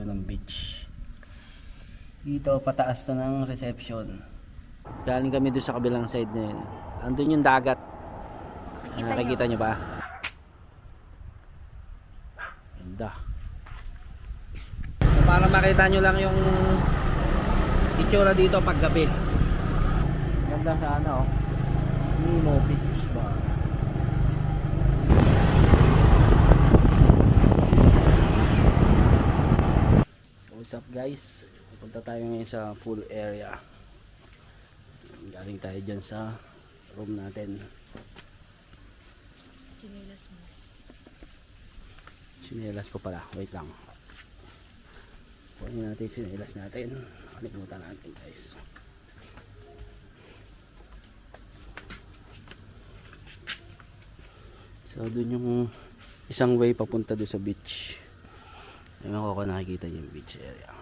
ng beach. Dito pataas to ng reception. Galing kami doon sa kabilang side na yun. Andun yung dagat. Nakikita nyo ba? Ganda. So, para makita nyo lang yung itsura dito pag gabi. Ganda sana oh. Nemo Beach Bar. So what's up guys? Punta tayo ngayon sa pool area. Galing tayo dyan sa room natin. Chinelas mo. Chinelas ko pala. Wait lang. Kunin natin yung chinelas natin. Kalimutan natin guys. So dun yung isang way papunta doon sa beach. Ewan ko kung nakikita yung beach area.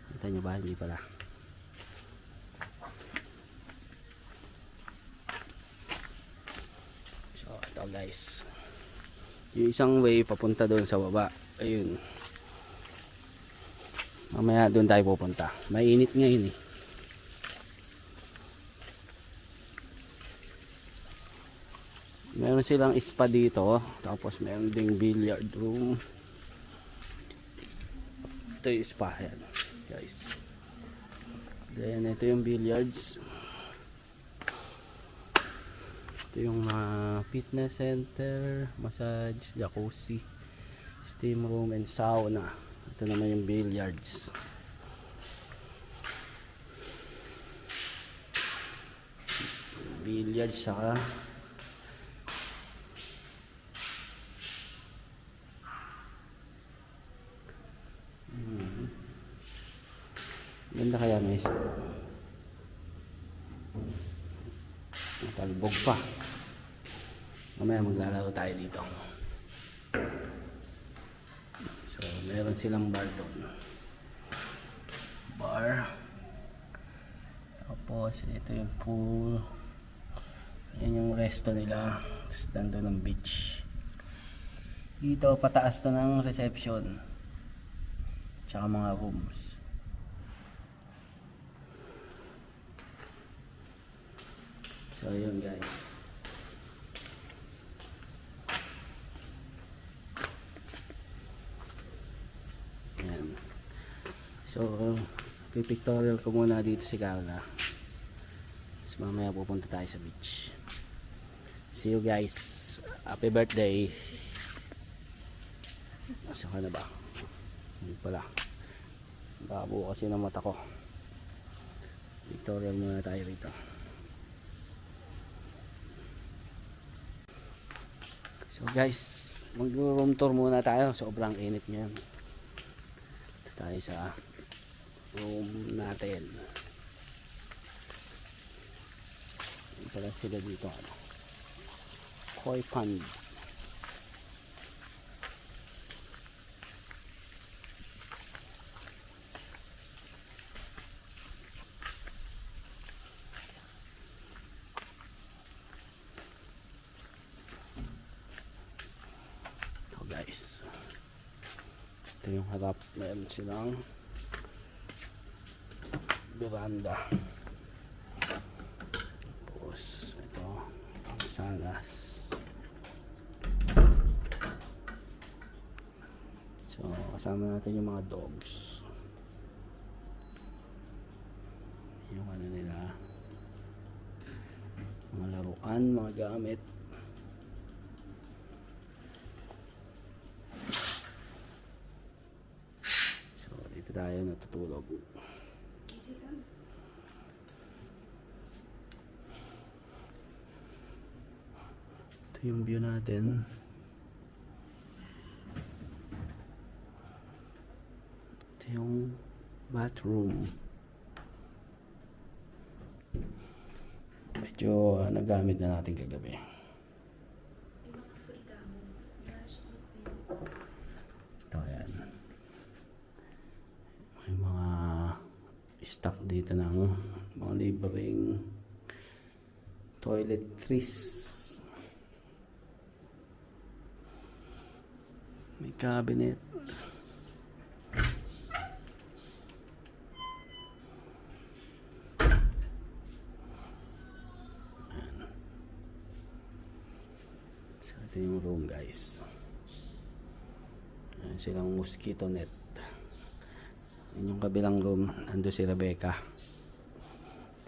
Kita nyo ba? Hindi pala. So ito guys. Yung isang way papunta doon sa baba. Ayun. Mamaya doon tayo pupunta. Mainit ngayon eh. Meron silang spa dito. Tapos meron ding billiard room. Ito yung spa yan guys. Then ito yung billiards. Ito yung fitness center, massage, jacuzzi, steam room and sauna. Ito naman yung billiards. Billiards saka ganda kaya guys. Talbog pa. Mamaya maglalaro tayo dito. So meron silang bar doon. Bar. Tapos ito yung pool. Yan yung resto nila. Tapos nandun ang beach. Dito pataas to ng reception. Tsaka mga rooms. So yun guys. Ayan. So pipictorial ko muna dito si Carla. Tapos mamaya pupunta tayo sa beach. See you guys. Happy birthday. Asa ka na ba? Hindi pala. Babo kasi ng mata ko. Pictorial muna tayo rito. So guys, mag-room tour muna tayo. Sobrang init ngayon. Tayo sa room natin. Pala sila dito ano. Koi pond. Guys, ito yung harap. Meron silang veranda. Tapos ito salas. So kasama natin yung mga dogs. Yung ano nila, mga laruan, mga gamit. Tayo natutulog. Ito yung view natin. Ito yung bathroom. Medyo nagamit na natin kagabi. Ito yan. May mga stock dito ng mga libreng toiletries. May cabinet. Ito yung room, guys. Ayan silang mosquito net. Yan yung kabilang room. Ando si Rebecca.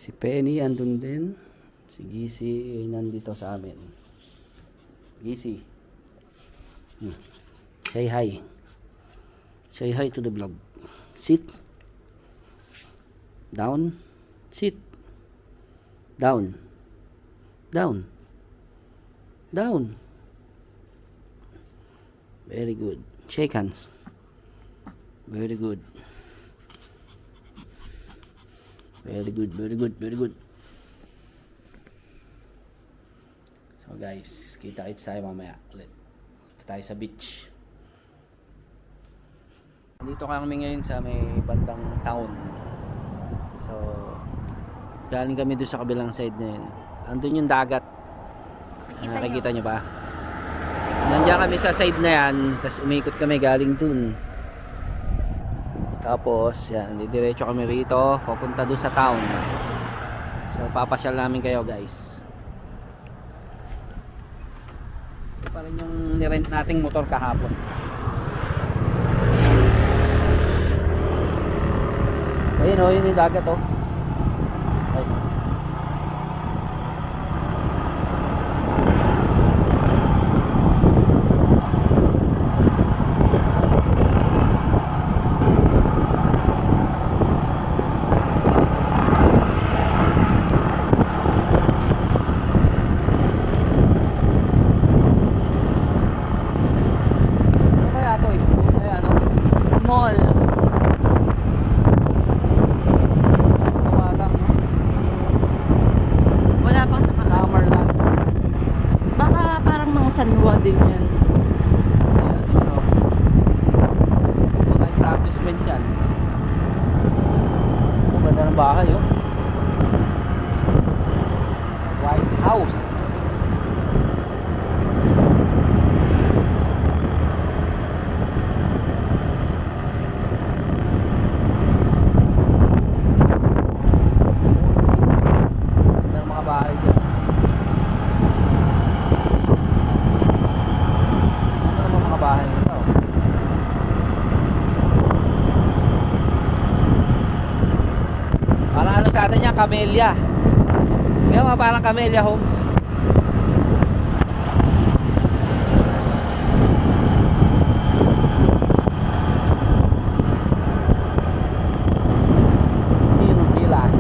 Si Penny andun din. Si Gisi nandito sa amin. Gisi. Say hi. Say hi to the vlog. Sit. Down. Sit. Down. Down. Down. Very good. Shake hands. Very good. Very good, very good, very good. So guys, kita-kits tayo mamaya ulit. Kita tayo sa beach. Dito kami ngayon sa may bandang town. So, galing kami doon sa kabilang side na yun. Andun yung dagat. Nakikita nyo ba? Nandiyan kami sa side na yan. Tapos umikot kami galing dun. Tapos, yan, didiretso kami rito, papunta doon sa town. So, papasyal namin kayo, guys. Ito pa rin yung nirent nating motor kahapon. Ayun o, yun yung dagat o. Ayun o. Sanwa din yan. Mga establishment yan. Ang ganda ng bahay oh. White House. Ganda ng mga bahay dyan. Bahay nito. Parang ano sa atin yan, Camellia. Kaya mga parang Camellia Homes. Yun ang bilas.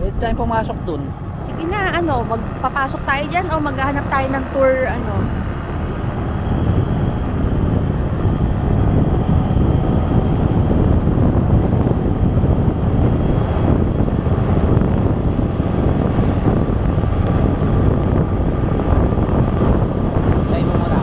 Pwede tayong pumasok dun. Sige na, ano, magpapasok tayo dyan o maghahanap tayo ng tour, ano. Tayo mo muna.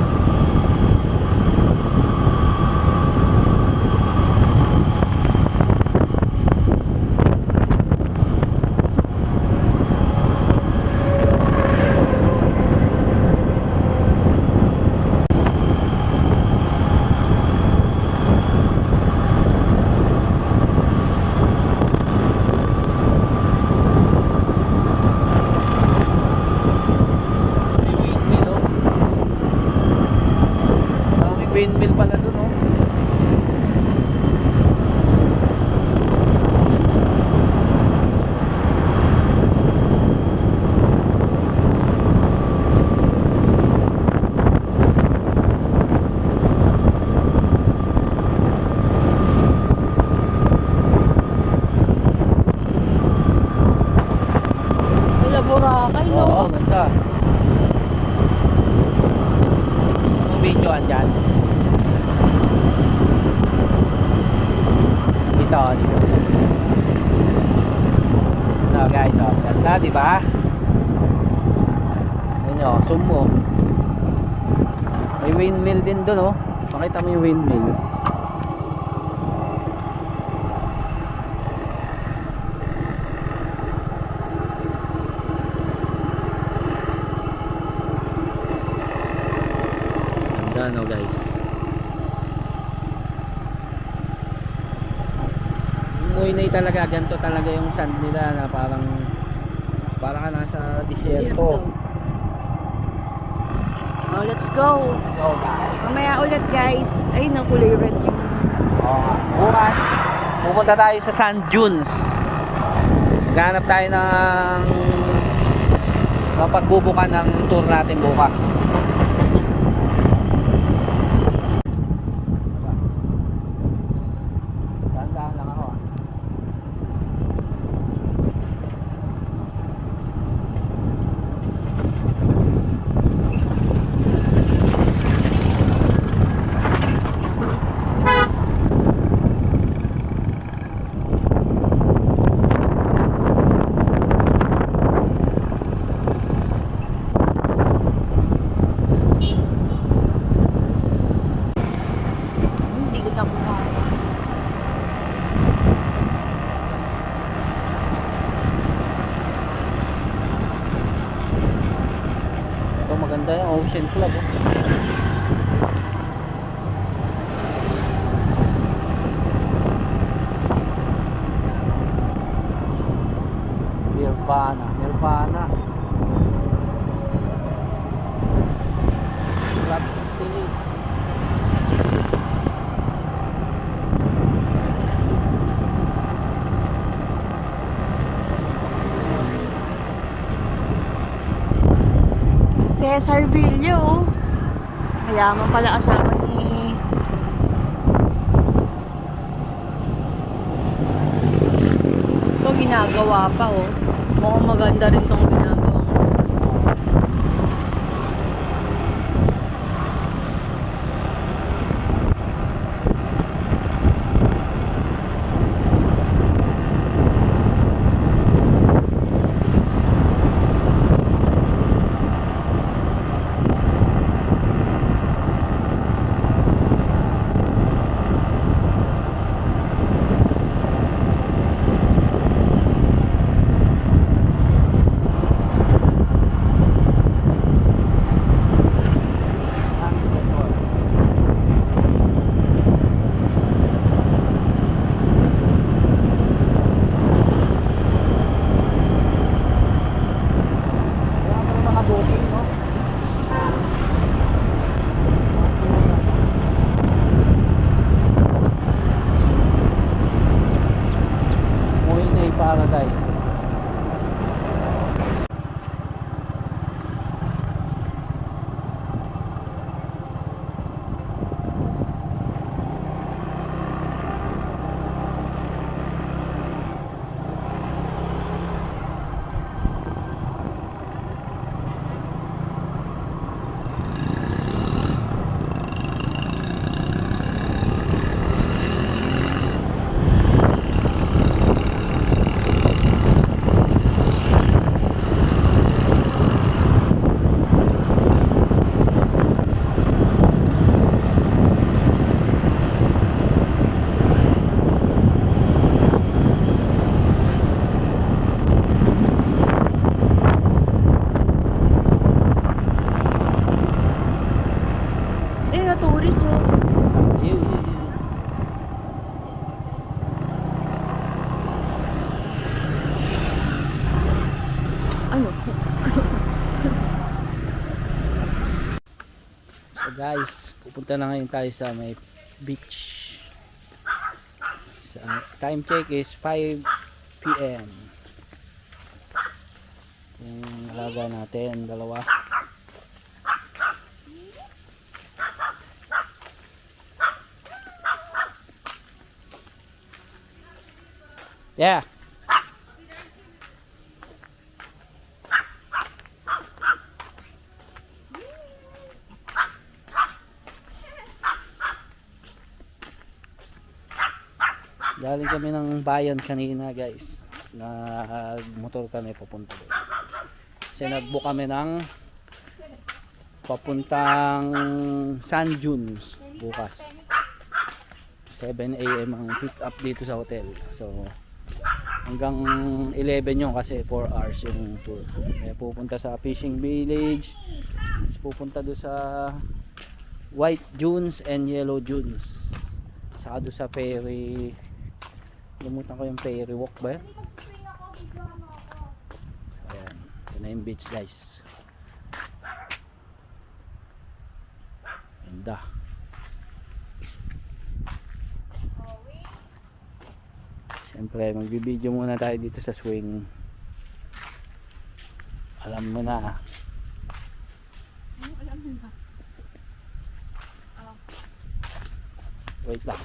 Wow, ganda. Anong video andyan? Dito, dito. So guys, oh, ganda, di ba? Ayun o, zoom mo. May windmill din doon, oh. Makita mo yung windmill. Ganda, no, guys. Umuinay talaga, ganito talaga yung sand nila na parang ka nasa disyerto. Oh, let's go. Go, guys. Mamaya ulit guys. Ay, na kulay red yung... Bukas pupunta tayo sa sand dunes. Ganap tayo ng mapagbubukan ng tour natin bukas. Dahan-dahan lang ako, ah. Hindi ko nakuha. Ito maganda yung Ocean Club, oh. Nirvana. Club 68. Cesar Villa, oh. Mayaman pala asawa ni... Ito ginagawa pa, oh. Mukhang maganda rin tong ginagawa. Paradise. Tourist, oh. Ano? So guys, pupunta na ngayon tayo sa may beach. Time check is 5 PM. Yung alaga natin, dalawa. Yeah. Galing kami ng bayan kanina guys. Nagmotor kami papunta doon. Kasi nagbook kami ng papuntang Sand Dunes bukas. 7 AM ang pick up dito sa hotel. So hanggang 11 yun kasi 4 hours yung tour. Kaya pupunta sa fishing village. Pupunta doon sa White Dunes and Yellow Dunes. Saka doon sa ferry. Lumutan ko yung ferry walk ba yun? Ayan. Ito na yung beach guys. Ganda. Siyempre magbibideo muna tayo dito sa swing. Alam mo na. Wait lang.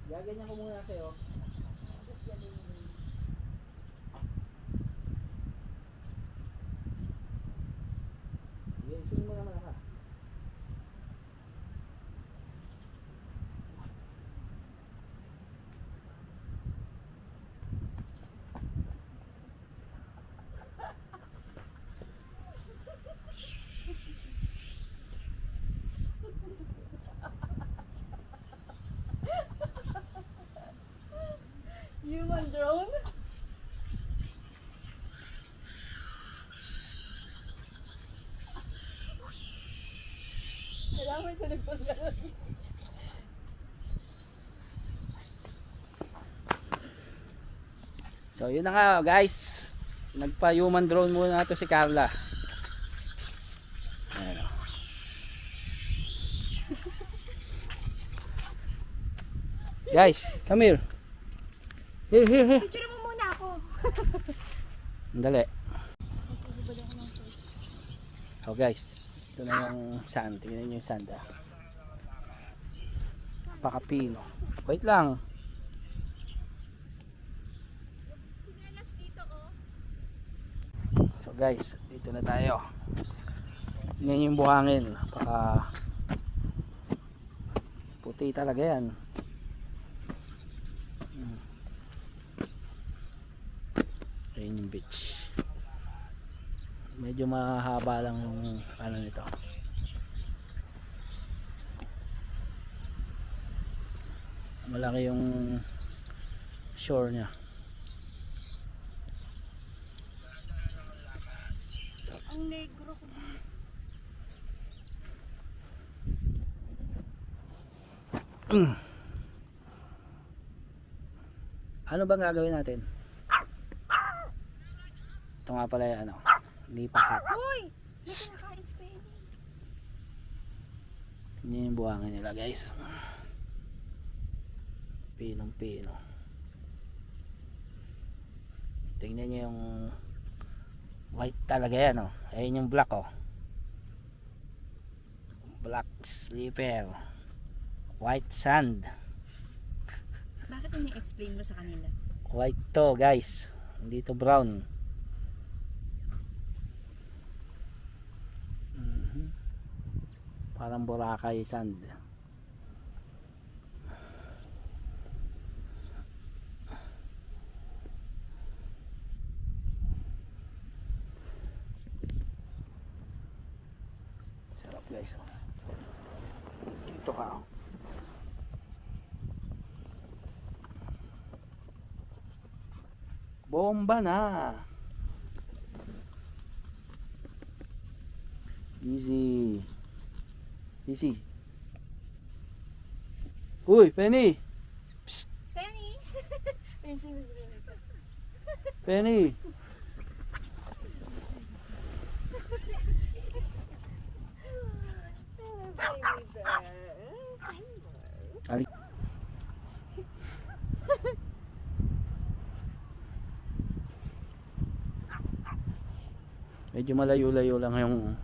Gaganyan ko muna sa'yo. Swing mo naman ako. Human drone? Kailangan ko nagpagano'n. So yun na nga guys. Nagpa human drone muna to si Carla. Ayan. Guys, come here. Here. Picture mo muna ako. Dali. So guys, ito na yung sand. Tingnan nyo yung sand ah. Pakapino. Wait lang. So guys, dito na tayo. Tingnan yung buhangin. Puti talaga yan. Ayun yung beach. Medyo mahaba lang yung ano nito. Malaki yung shore niya. Ang negro ko. Ano bang gagawin natin? Ito nga pala yung ano, lipahat. Uy! May kinakain si Penny. Tingnan yung buhangin nila guys. Pinong pino. Tingnan nyo yung white talaga yan oh. Ayun yung black oh. Black slipper. White sand. Bakit ini-explain mo sa kanila? White to guys. Hindi to brown. Parang Boracay sand. Sarap guys oh. Dito ka oh. Bomba na. Easy. Uy, Penny. Psst. Penny! Penny. Ali. Medyo malayo-layo lang yung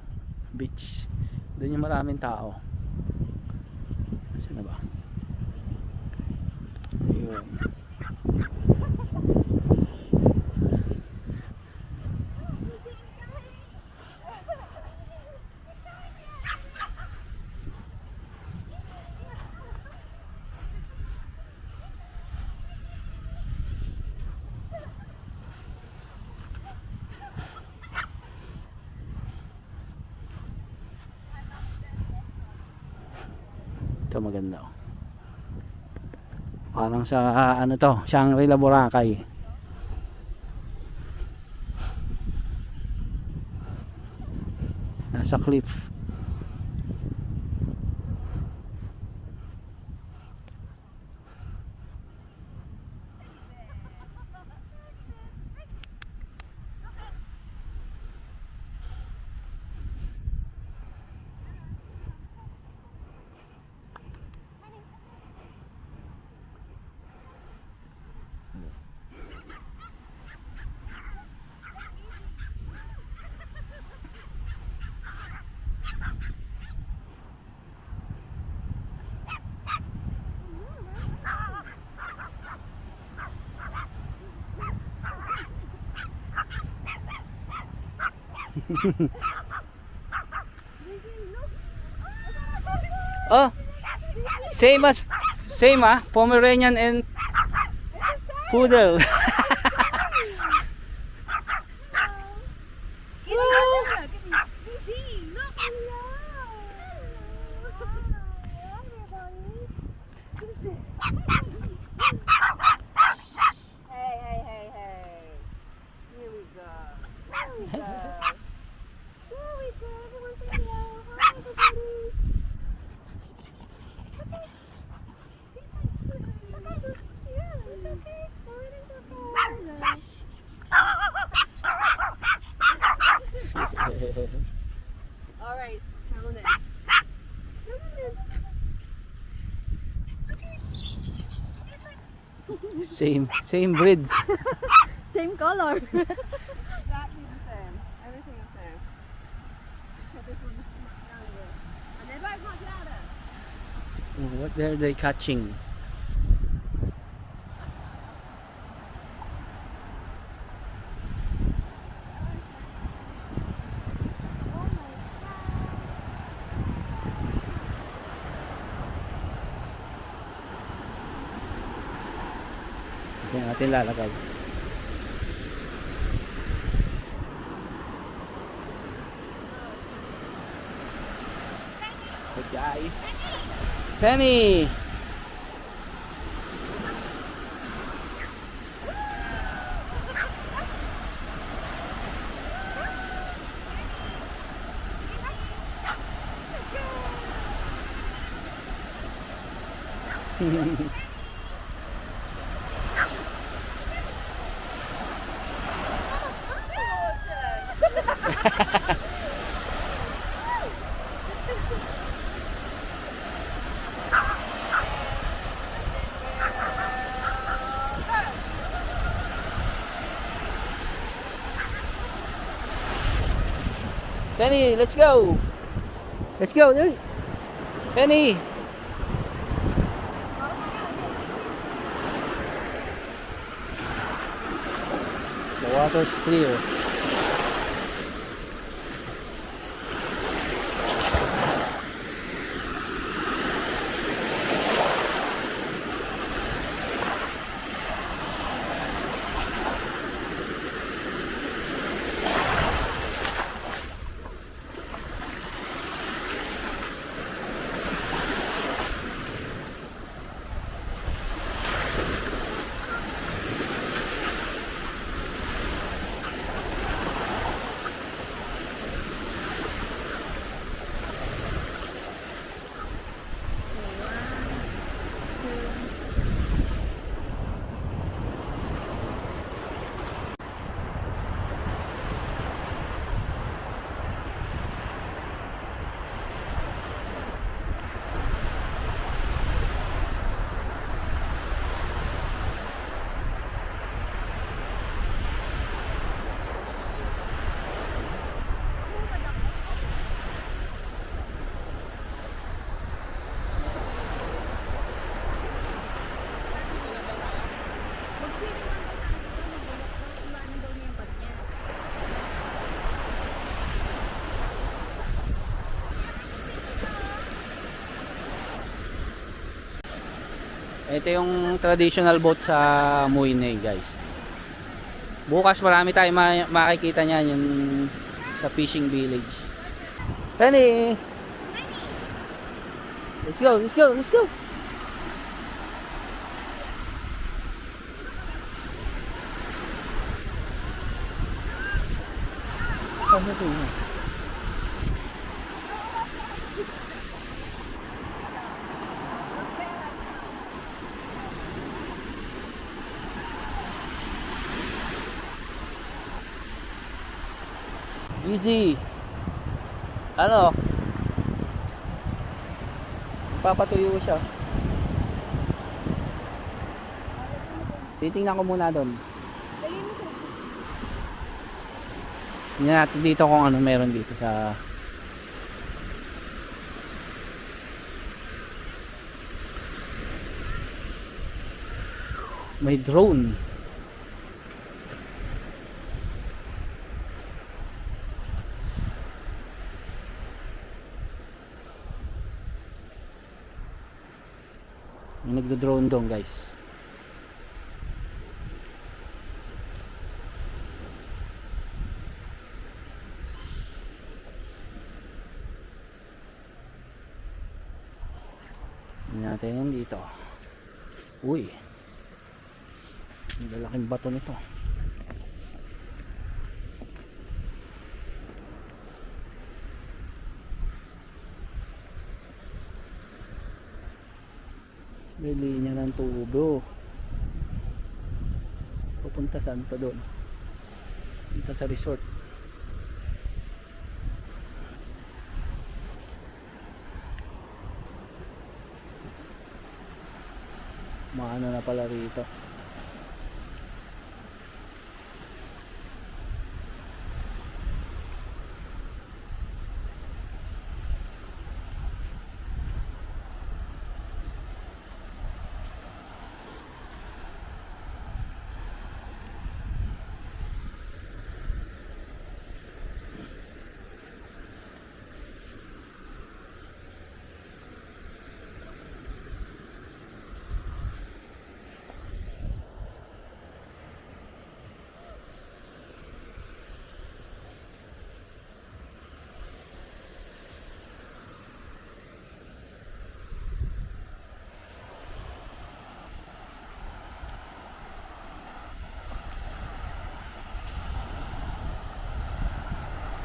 beach. Doon yung maraming tao. Saan na ba? Ayun. Ito maganda oh. Parang sa ano to, Shangri-La Boracay. Nasa cliff. Oh, same Pomeranian and Poodle. Hey. Here we go. Everyone say hello. Hi, everybody. All right, come on in. Same breeds. Same color. Exactly the same. Everything the same. Except this one's much younger. And they both much louder. What are they catching? Ito natin lalakad. Hey guys. Penny. Penny, let's go. Let's go. Penny. The water's clear. Ito yung traditional boat sa Muine, guys. Bukas marami tayong makikita niyan yung sa fishing village. Penny! Let's go, let's go, let's go. Ano ito yun? Easy. Ano? Papatuyo siya. Titingnan ko muna doon. Tingnan natin dito kung ano meron dito sa may drone. May nagdo-drone doon, guys. Tingnan natin yan dito. Uy, ang lalaking bato nito. May linya ng tubo. Pupunta saan to doon? Punta sa resort. Maano na pala rito.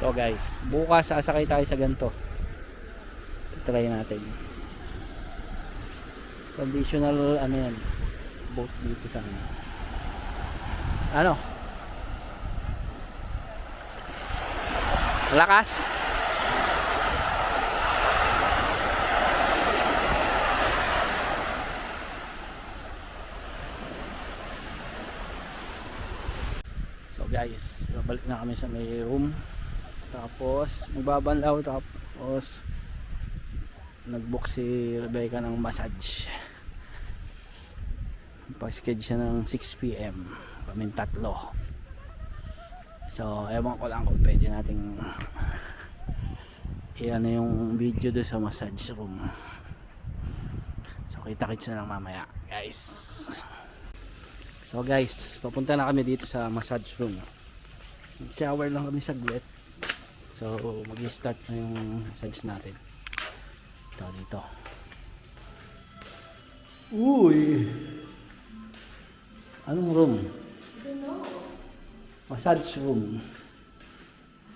Ito guys, bukas sasakay tayo sa ganito. Try natin. Conditional ano yan, boat dito sa ano. Lakas. So guys, balik na kami sa may room. Tapos magbabanlaw, tapos nag-book si Rebecca ng massage. Pa-schedule siya ng 6 PM. Kaming tatlo. So ewan ko lang kung pwede nating iyan na yung video doon sa massage room. So kita-kits na lang mamaya guys. So guys, papunta na kami dito sa massage room. Shower lang kami saglit. So mag-start na yung massage natin. Ito dito. Uy! Anong room? Massage room.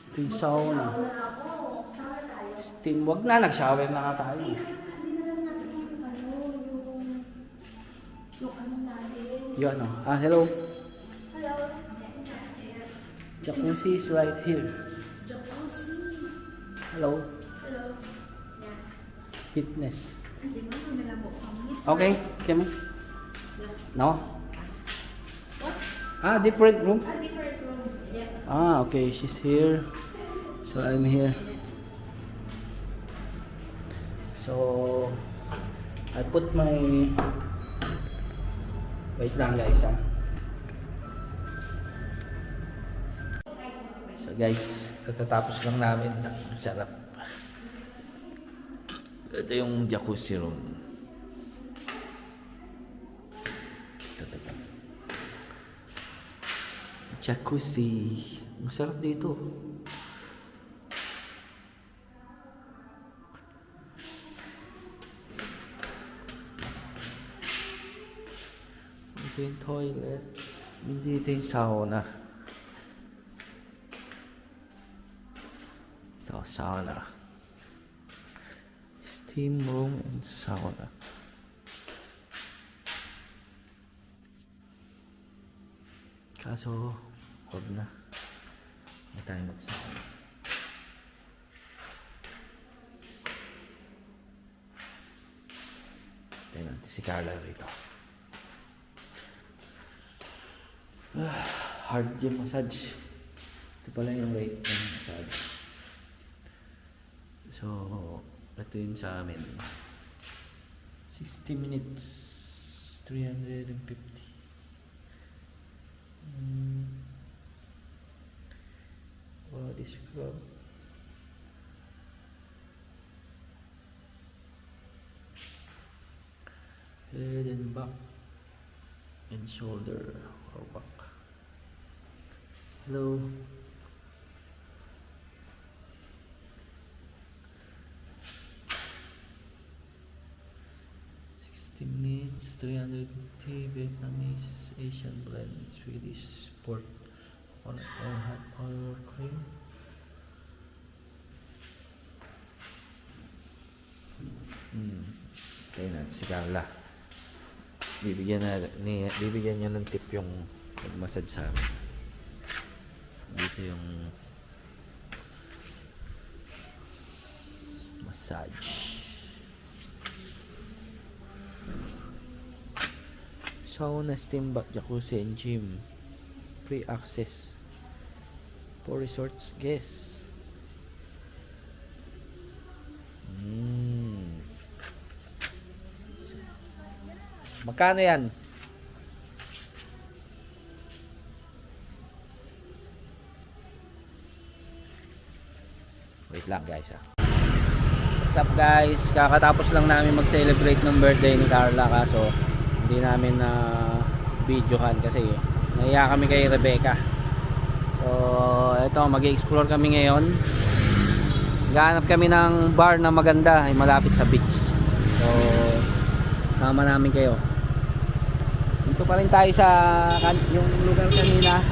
Ito yung sauna. Steam. Wag na, nag-shower na nga tayo. Yun ano. Ah, hello. Jacuzzi is right here. Hello. Fitness. Okay, come on. No? Ah, different room? Different room. Yeah. Ah, okay, she's here. So I'm here. So I put my wait lang guys ha. So guys, katatapos lang namin. Ang sarap. Ito yung jacuzzi room. Jacuzzi. Masarap dito. Ito yung toilet. Dito yung sauna. Ito, sauna. Steam room and sauna. Kaso, huwag na. Hindi tayo magsauna. Tingnan natin si Carla rito. Hard gym massage. Ito pala yung rate ng massage. So, ito yun sa amin. 60 minutes. 350. Body scrub. Head and back. And shoulder or back. Hello. Minutes, 350 Vietnamese, Asian blend, Swedish sport, or hot oil cream. Kaya na si Carla. Bibigyan niya ng tip yung mag-massage sa amin. Dito yung massage. Sauna, steam bath, jacuzzi, and gym. Free access for resorts guests. Magkano yan? Wait lang guys ha. What's up guys? Kakatapos lang namin mag-celebrate ng birthday ni Carla, kaso hindi namin na videohan kasi nahiya kami kay Rebecca. So eto, mag-explore kami ngayon. Gahanap kami ng bar na maganda ay malapit sa beach. So sama namin kayo. Dito pa rin tayo sa yung lugar kaninang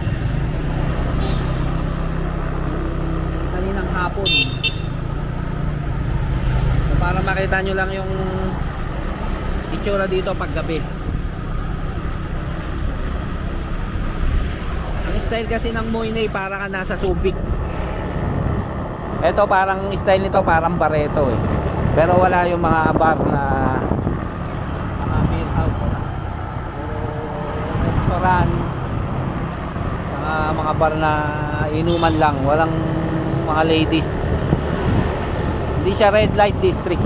hapon. So, para makita nyo lang yung itsura dito pag gabi. Ang style kasi ng Moyne para ka nasa Subic. Ito parang style nito parang Barreto eh. Pero wala yung mga bar na mga beer house. Puro restaurant. Saka mga bar na inuman lang. Walang mga ladies. Hindi siya red light district.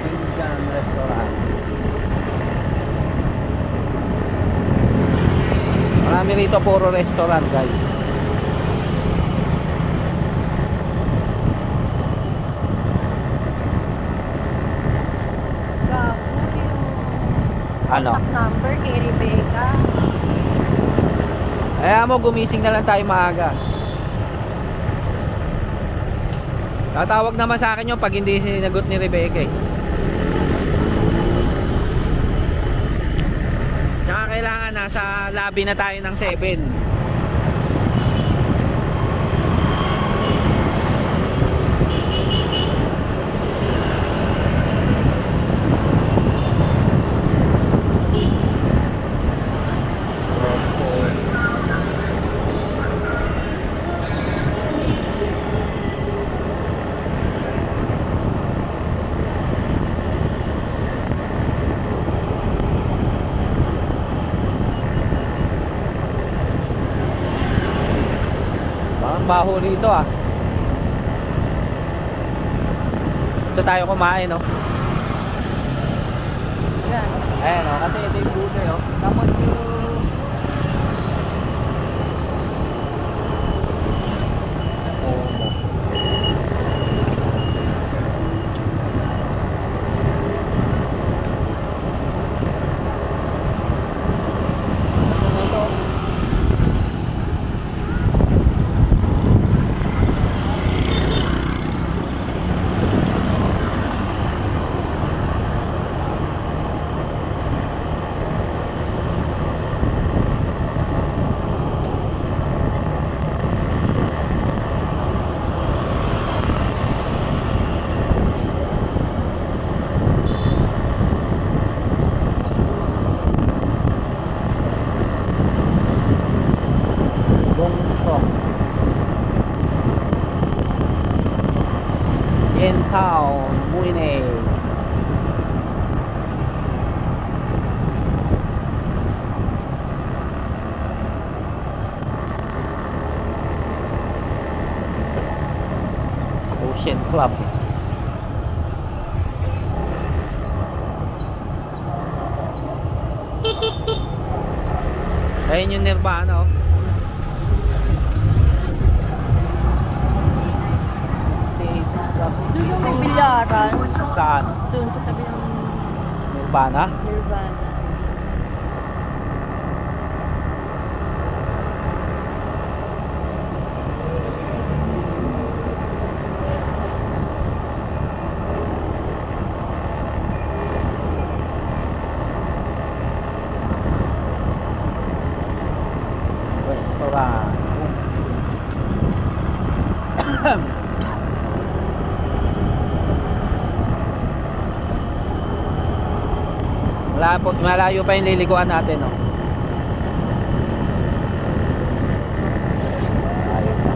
Indian restaurant. Marami rito puro restaurant guys. Ano? Contact number kay Rebecca. Kaya mo gumising na lang tayo maaga. Tatawag naman sa akin yung pag hindi sinagot ni Rebecca eh. Tsaka kailangan nasa lobby na tayo ng 7. Baho rito ah. Ito tayo kumain no. Yan. Ayan o, kasi ito yung buday o. Tapos yung Ocean Town, Muine. Ocean Club. Ayun yung Nirvana, oh. Doon yung may bilyaran. Saan? Doon sa tabi ng Nirvana? Nirvana. Restaurant. Malayo pa yung lilikuan natin, no? Malayo pa.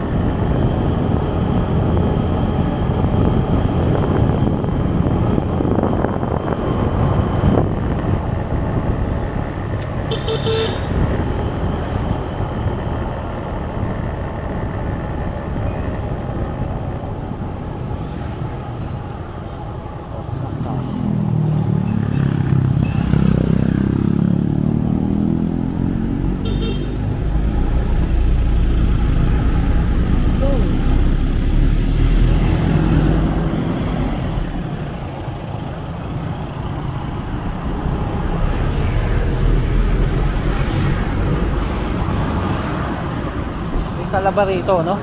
Kalaba rito, no?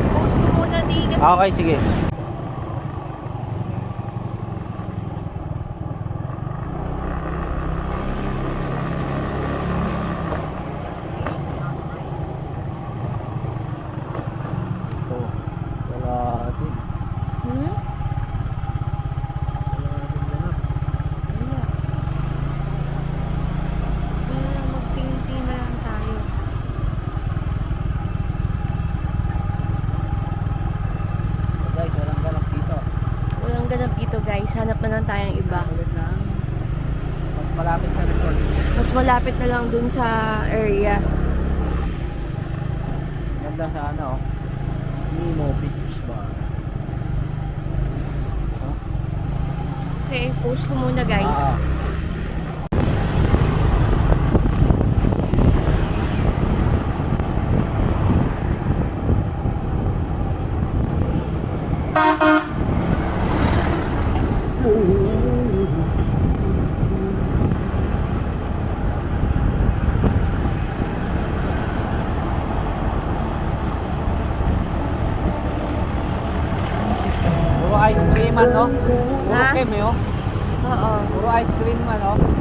Post ko muna di kasi Okay, sige. Ito. Wala din. Hmm? Wala din ganap. Wala. Wala, magtingin-tingin na lang tayo. So guys, walang ganap dito. Walang ganap dito guys. Hanap na lang tayong iba. Ulit na. Mas malapit sa resort. Mas malapit na lang dun sa area. Ganda sa ano, Nemo Beach Bar. Okay, post ko muna guys. Ah. Puro ice cream, ano? Puro Ha? kem, eh, oh. Oo. Puro ice cream, ano?